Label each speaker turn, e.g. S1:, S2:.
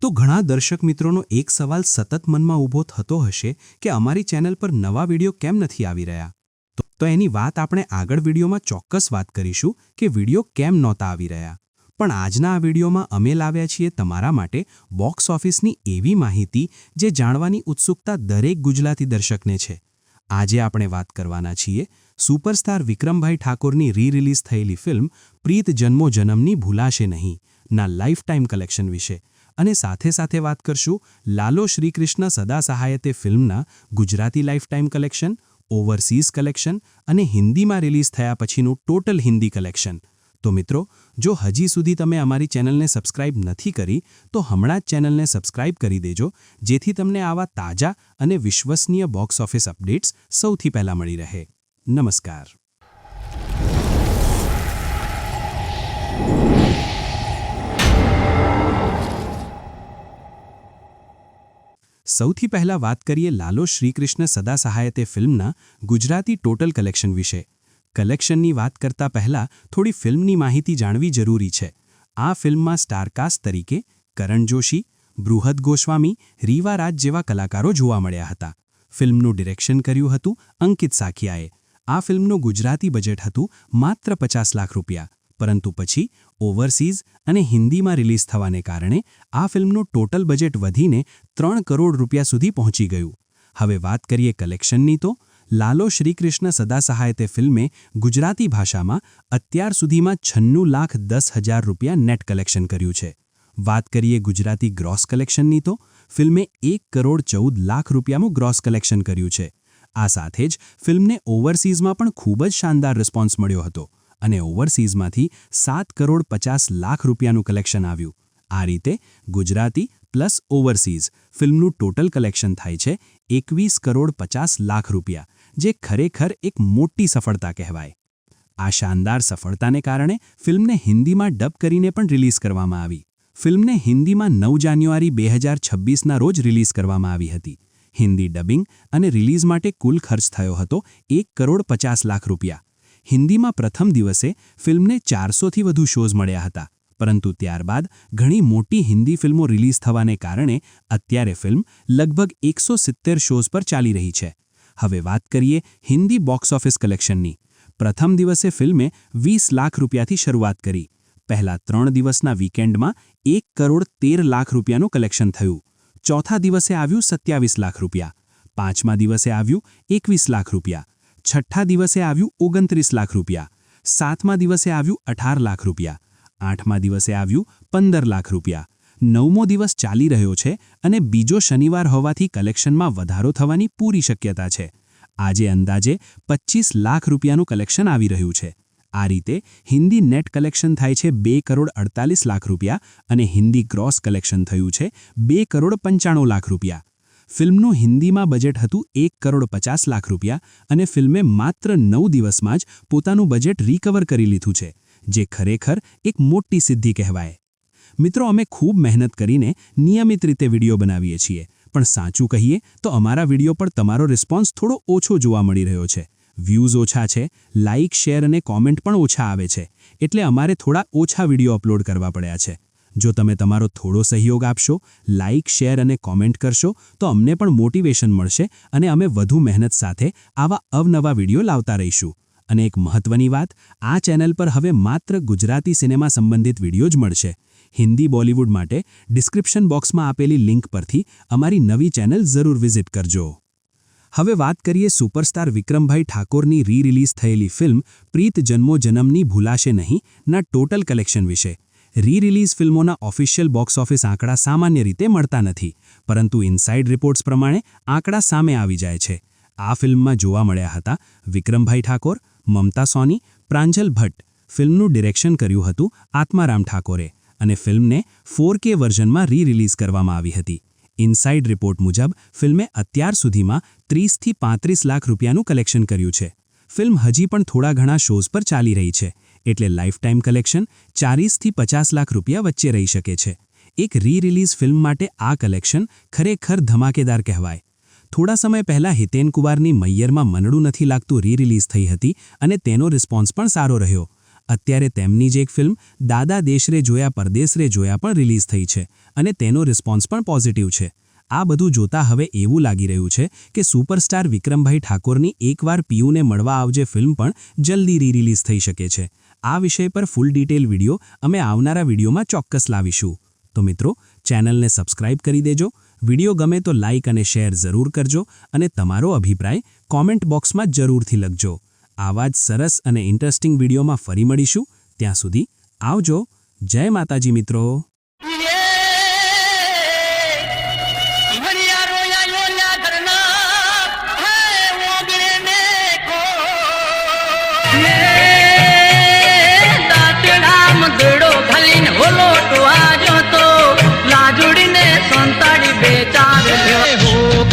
S1: તો ઘણા દર્શક મિત્રોનો એક સવાલ સતત મનમાં ઊભો થતો હશે કે અમારી ચેનલ પર નવા વિડીયો કેમ નથી આવી રહ્યા. તો એની વાત આપણે આગળ વિડીયોમાં ચોક્કસ વાત કરીશું કે વિડીયો કેમ નહોતા આવી રહ્યા. પણ આજના આ વિડીયોમાં અમે લાવ્યા છીએ તમારા માટે બોક્સ ઓફિસની એવી માહિતી જે જાણવાની ઉત્સુકતા દરેક ગુજરાતી દર્શકને છે. આજે આપણે વાત કરવાના છીએ સુપરસ્ટાર વિક્રમભાઈ ઠાકોરની રી-રિલીઝ થયેલી ફિલ્મ પ્રીત જન્મો જનમની ભૂલાશે નહીં ના લાઇફ ટાઈમ કલેક્શન વિશે અને સાથે વાત કરશું લાલો શ્રીકૃષ્ણ સદા સહાયતે ફિલ્મના Gujarati life time collection, overseas collection અને હિન્દીમાં રિલીઝ થયા પછીનું ટોટલ હિન્દી કલેક્શન. તો મિત્રો, જો હજી સુધી તમે અમારી ચેનલને સબસ્ક્રાઇબ નથી કરી તો હમણાં જ ચેનલને સબસ્ક્રાઇબ કરી દેજો, જેથી તમને આવા તાજા અને વિશ્વસનીય બોક્સ ઓફિસ અપડેટ્સ સૌથી પહેલા મળી રહે. નમસ્કાર. સૌથી પહેલા વાત કરીએ લાલો શ્રીકૃષ્ણ સદા સહાયતે ફિલ્મના ગુજરાતી ટોટલ કલેક્શન વિશે. કલેક્શનની વાત કરતા પહેલા થોડી ફિલ્મની માહિતી જાણવી જરૂરી છે. આ ફિલ્મમાં સ્ટારકાસ્ટ તરીકે કરણ જોશી, બૃહદ ગોસ્વામી, રીવા રાજ જેવા કલાકારો જોવા મળ્યા હતા. ફિલ્મનું ડિરેક્શન કર્યું હતું અંકિત સાકિયાએ. આ ફિલ્મનું ગુજરાતી બજેટ હતું માત્ર 50 લાખ રૂપિયા, પરંતુ પછી ઓવરસીઝ અને હિન્દીમાં રિલીઝ થવાને કારણે આ ફિલ્મનું ટોટલ બજેટ વધીને 3 કરોડ રૂપિયા સુધી પહોંચી ગયું. હવે વાત કરીએ કલેક્શનની તો લાલો શ્રીકૃષ્ણ સદા સહાયતે ફિલ્મે ગુજરાતી ભાષામાં અત્યાર સુધીમાં 96,10,000 રૂપિયા નેટ કલેક્શન કર્યું છે. વાત કરીએ ગુજરાતી ગ્રોસ કલેક્શનની તો ફિલ્મે 1,14,00,000 રૂપિયાનું ગ્રોસ કલેક્શન કર્યું છે. આ સાથે જ ફિલ્મને ઓવરસીઝમાં પણ ખૂબ જ શાનદાર રિસ્પોન્સ મળ્યો હતો અને ઓવરસીઝમાંથી 7,50,00,000 રૂપિયાનું કલેક્શન આવ્યું. આ રીતે ગુજરાતી પ્લસ ઓવરસીઝ ફિલ્મનું ટોટલ કલેક્શન થાય છે 21,50,00,000 રૂપિયા, જે ખરેખર એક મોટી સફળતા કહેવાય. આ શાનદાર સફળતાને કારણે ફિલ્મને હિન્દીમાં ડબ કરીને પણ રિલીઝ કરવામાં આવી. ફિલ્મને હિન્દીમાં 9 જાન્યુઆરી 2026ના રોજ રિલીઝ કરવામાં આવી હતી. હિન્દી ડબિંગ અને રિલીઝ માટે કુલ ખર્ચ થયો હતો 1,50,00,000 રૂપિયા. હિન્દીમાં પ્રથમ દિવસે ફિલ્મને 400થી વધુ શોઝ મળ્યા હતા, પરંતુ ત્યારબાદ ઘણી મોટી હિન્દી ફિલ્મો રિલીઝ થવાને કારણે અત્યારે ફિલ્મ લગભગ 170 શોઝ પર ચાલી રહી છે. હવે વાત કરીએ હિન્દી બોક્સ ઓફિસ કલેક્શનની. પ્રથમ દિવસે ફિલ્મે 20 લાખ રૂપિયાથી શરૂઆત કરી. પહેલા 3 દિવસના વીકેન્ડમાં 1,13,00,000 રૂપિયાનું કલેક્શન થયું. ચોથા દિવસે આવ્યું 27 લાખ રૂપિયા, પાંચમા દિવસે આવ્યું 21 લાખ રૂપિયા, છઠ્ઠા દિવસે આવ્યું 29 લાખ રૂપિયા, સાતમા દિવસે આવ્યું 18 લાખ રૂપિયા, આઠમા દિવસે આવ્યું 15 લાખ રૂપિયા. 9મો દિવસ ચાલી રહ્યો છે અને બીજો શનિવાર હોવાથી કલેક્શનમાં વધારો થવાની પૂરી શક્યતા છે. આજે અંદાજે 25 લાખ રૂપિયાનું કલેક્શન આવી રહ્યું છે. આ રીતે હિન્દી નેટ કલેક્શન થાય છે 2,48,00,000 રૂપિયા અને હિન્દી ગ્રોસ કલેક્શન થયું છે 2,95,00,000 રૂપિયા. ફિલ્મનું હિન્દીમાં બજેટ હતું 1,50,00,000 રૂપિયા અને ફિલ્મે માત્ર 9 દિવસમાં જ પોતાનું બજેટ રિકવર કરી લીધું છે, જે ખરેખર એક મોટી સિદ્ધિ કહેવાય. મિત્રો, અમે ખૂબ મહેનત કરીને નિયમિત રીતે વિડીયો બનાવીએ છીએ, પણ સાચું કહીએ તો અમારા વિડીયો પર તમારો રિસ્પોન્સ થોડો ઓછો જોવા મળી રહ્યો છે. વ્યૂઝ ઓછા છે, લાઇક, શેર અને કોમેન્ટ પણ ઓછા આવે છે, એટલે અમારે થોડા ઓછા વિડીયો અપલોડ કરવા પડ્યા છે. જો તમે તમારો થોડો સહયોગ આપશો, લાઇક, શેર અને કોમેન્ટ કરશો તો અમને પણ મોટિવેશન મળશે અને અમે વધુ મહેનત સાથે આવા અવનવા વિડીયો લાવતા રહીશું. અને એક મહત્વની વાત, આ ચેનલ પર હવે માત્ર ગુજરાતી સિનેમા સંબંધિત વિડીયો જ મળશે. હિન્દી બોલિવૂડ માટે ડિસ્ક્રિપ્શન બોક્સમાં આપેલી લિંક પરથી અમારી નવી ચેનલ જરૂર વિઝિટ કરજો. હવે વાત કરીએ સુપરસ્ટાર વિક્રમભાઈ ઠાકોરની રી-રિલીઝ થયેલી ફિલ્મ પ્રીત જન્મો જનમની ભૂલાશે નહીં ના ટોટલ કલેક્શન વિશે. રી-રિલીઝ ફિલ્મોના ઓફિશિયલ બોક્સ ઓફિસ આંકડા સામાન્ય રીતે મળતા નથી, પરંતુ ઇનસાઇડ રિપોર્ટ્સ પ્રમાણે આંકડા સામે આવી જાય છે. આ ફિલ્મમાં જોવા મળ્યા હતા વિક્રમભાઈ ઠાકોર, મમતા સોની, પ્રાંજલ ભટ્ટ. ફિલ્મનું ડિરેક્શન કર્યું હતું આત્મારામ ઠાકોરે અને ફિલ્મને 4K વર્ઝનમાં રી-રિલીઝ કરવામાં આવી હતી. ઇનસાઇડ રિપોર્ટ મુજબ ફિલ્મે અત્યાર સુધીમાં 30થી 35 લાખ રૂપિયાનું કલેક્શન કર્યું છે. ફિલ્મ હજી પણ થોડા ઘણા શોઝ પર ચાલી રહી છે, એટલે લાઇફ ટાઈમ કલેક્શન 40થી 50 લાખ રૂપિયા વચ્ચે રહી શકે છે. એક રી-રિલીઝ ફિલ્મ માટે આ કલેક્શન ખરેખર ધમાકેદાર કહેવાય. થોડા સમય પહેલા હિતેન કુમારની મૈયરમાં મનડું નથી લાગતું રી-રિલીઝ થઈ હતી અને તેનો રિસ્પોન્સ પણ સારો રહ્યો. અત્યારે તેમની જ એક ફિલ્મ દાદા દેશ રે જોયા પરદેસ રે જોયા પણ રિલીઝ થઈ છે અને તેનો રિસ્પોન્સ પણ પોઝિટિવ છે. આ બધું જોતા હવે એવું લાગી રહ્યું છે કે સુપરસ્ટાર વિક્રમભાઈ ઠાકોરની એકવાર પીયુને મળવા આવજે ફિલ્મ પણ જલ્દી રી-રિલીઝ થઈ શકે છે. આ વિષય પર ફૂલ ડિટેલ વિડીયો અમે આવનારા વિડીયોમાં ચોક્કસ લાવીશું. તો મિત્રો, ચેનલને સબસ્ક્રાઇબ કરી દેજો, વિડીયો ગમે તો લાઇક અને શેર જરૂર કરજો અને તમારો અભિપ્રાય કોમેન્ટ બોક્સમાં જરૂરથી લખજો. આવા જ સરસ અને ઇન્ટરેસ્ટિંગ વિડીયોમાં ફરી મળીશું. ત્યાં સુધી આવજો. જય માતાજી મિત્રો.